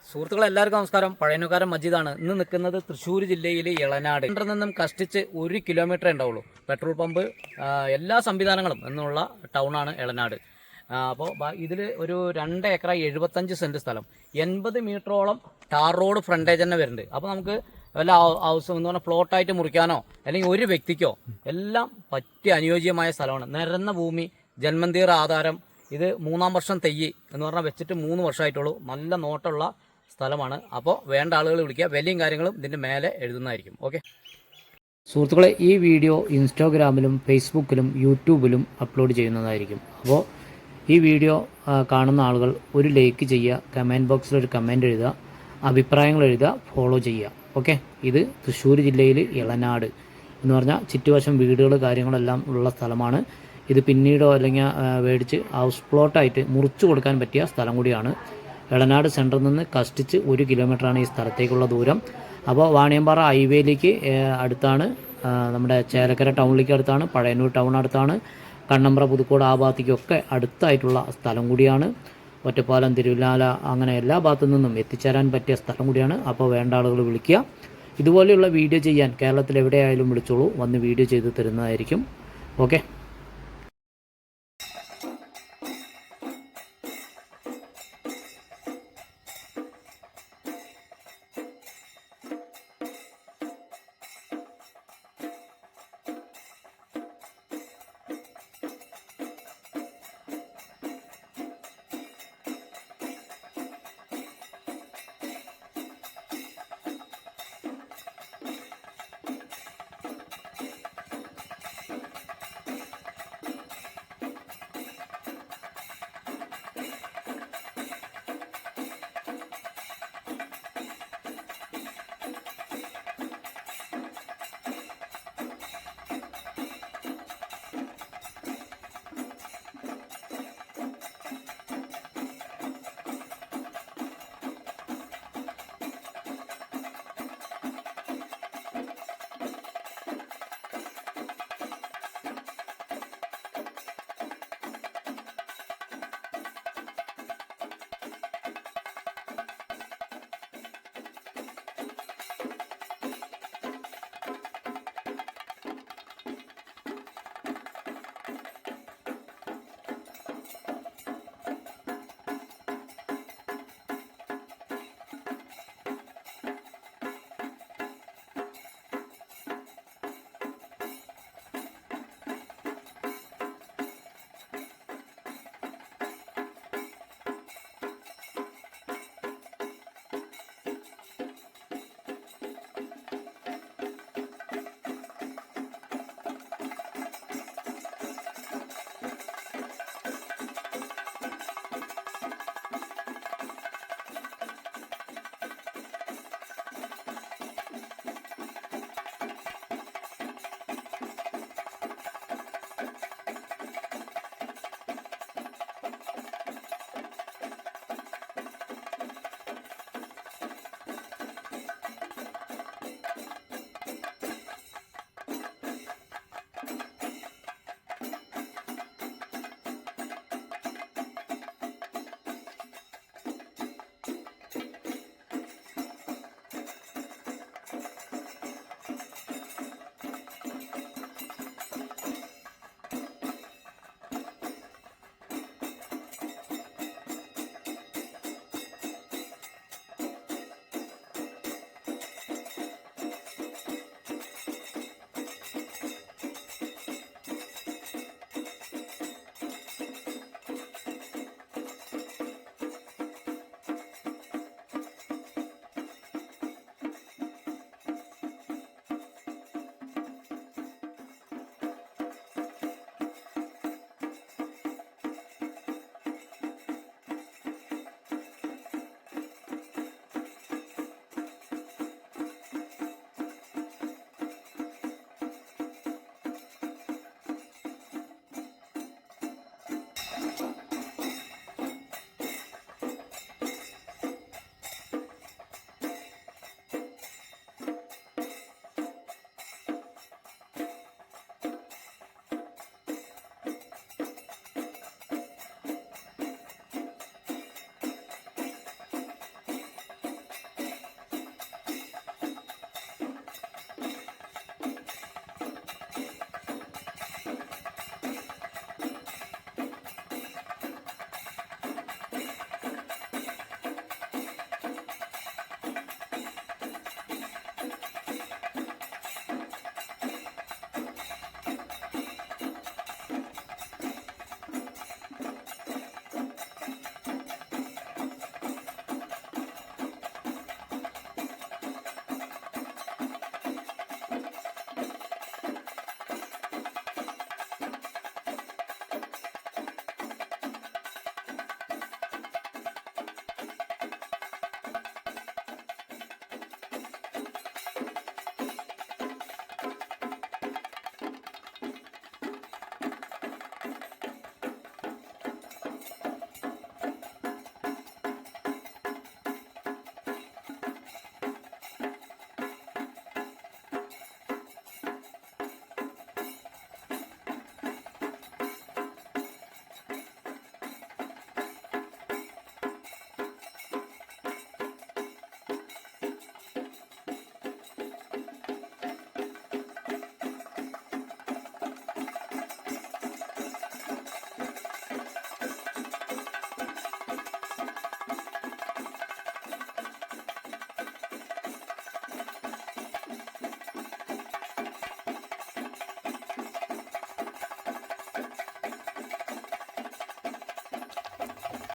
സുഹൃത്തുക്കളെ എല്ലാവർക്കും നമസ്കാരം. പഴയനുകാരൻ മജീദാണ്. ഇന്ന് നിൽക്കുന്നത് തൃശ്ശൂർ ജില്ലയിലെ ഇളനാട്. ഇവിടെ നിന്നും കഷ്ടിച്ച് 1 കിലോമീറ്റർ ഉണ്ടാവുള്ളൂ. പെട്രോൾ പമ്പ്, എല്ലാ സംവിധാനങ്ങളും എന്നുള്ള ടൗണാണ് ഇളനാട്. അപ്പോൾ ഇതിൽ ഒരു 2 ഏക്കർ 75 സെൻറ്റ് സ്ഥലം, 80 മീറ്ററോളം ടാർ റോഡ് ഫ്രണ്ടേജ് തന്നെ വരുന്നുണ്ട്. അപ്പോൾ നമുക്ക് വല്ല ഹൗസ് എന്ന് പറഞ്ഞാൽ പ്ലോട്ടായിട്ട് മുറിക്കാനോ അല്ലെങ്കിൽ ഒരു വ്യക്തിക്കോ എല്ലാം പറ്റിയ അനുയോജ്യമായ സ്ഥലമാണ്. നിരന്ന ഭൂമി, ജന്മന്തീർ ആധാരം. ഇത് 3-ാം വർഷം തെയ്യ് എന്ന് പറഞ്ഞാൽ വെച്ചിട്ട് 3 വർഷമായിട്ടുള്ളൂ. നല്ല നോട്ടമുള്ള സ്ഥലമാണ്. അപ്പോൾ വേണ്ട ആളുകൾ വിളിക്കുക. വിലയും കാര്യങ്ങളും ഇതിൻ്റെ മേലെ എഴുതുന്നതായിരിക്കും. ഓക്കെ സുഹൃത്തുക്കളെ, ഈ വീഡിയോ ഇൻസ്റ്റാഗ്രാമിലും ഫേസ്ബുക്കിലും യൂട്യൂബിലും അപ്ലോഡ് ചെയ്യുന്നതായിരിക്കും. അപ്പോൾ ഈ വീഡിയോ കാണുന്ന ആളുകൾ ഒരു ലൈക്ക് ചെയ്യുക, കമൻറ്റ് ബോക്സിൽ ഒരു കമൻറ്റ് എഴുതുക, അഭിപ്രായങ്ങൾ എഴുതുക, ഫോളോ ചെയ്യുക. ഓക്കെ, ഇത് തൃശ്ശൂർ ജില്ലയിൽ ഇളനാട് എന്ന് പറഞ്ഞാൽ ചുറ്റുവശം വീടുകൾ കാര്യങ്ങളെല്ലാം ഉള്ള സ്ഥലമാണ്. ഇത് പിന്നീടോ അല്ലെങ്കിൽ മേടിച്ച് ഹൗസ് പ്ലോട്ടായിട്ട് മുറിച്ചു കൊടുക്കാൻ പറ്റിയ സ്ഥലം കൂടിയാണ്. ഇളനാട് സെൻറ്ററിൽ നിന്ന് കഷ്ടിച്ച് 1 കിലോമീറ്ററാണ് ഈ സ്ഥലത്തേക്കുള്ള ദൂരം. അപ്പോൾ വാണിയമ്പാറ ഹൈവേയിലേക്ക് അടുത്താണ്, നമ്മുടെ ചേലക്കര ടൗണിലേക്ക് അടുത്താണ്, പഴയന്നൂർ ടൗൺ അടുത്താണ്, കണ്ണമ്പ്ര പുതുക്കോട് ആ ഭാഗത്തേക്കൊക്കെ അടുത്തായിട്ടുള്ള സ്ഥലം കൂടിയാണ്. ഒറ്റപ്പാലം, തിരുവല്ലാല അങ്ങനെ എല്ലാ ഭാഗത്തു നിന്നും എത്തിച്ചേരാൻ പറ്റിയ സ്ഥലം കൂടിയാണ്. അപ്പോൾ വേണ്ട ആളുകൾ വിളിക്കുക. ഇതുപോലെയുള്ള വീഡിയോ ചെയ്യാൻ കേരളത്തിൽ എവിടെയായാലും വിളിച്ചോളൂ, വന്ന് വീഡിയോ ചെയ്ത് തരുന്നതായിരിക്കും. ഓക്കെ.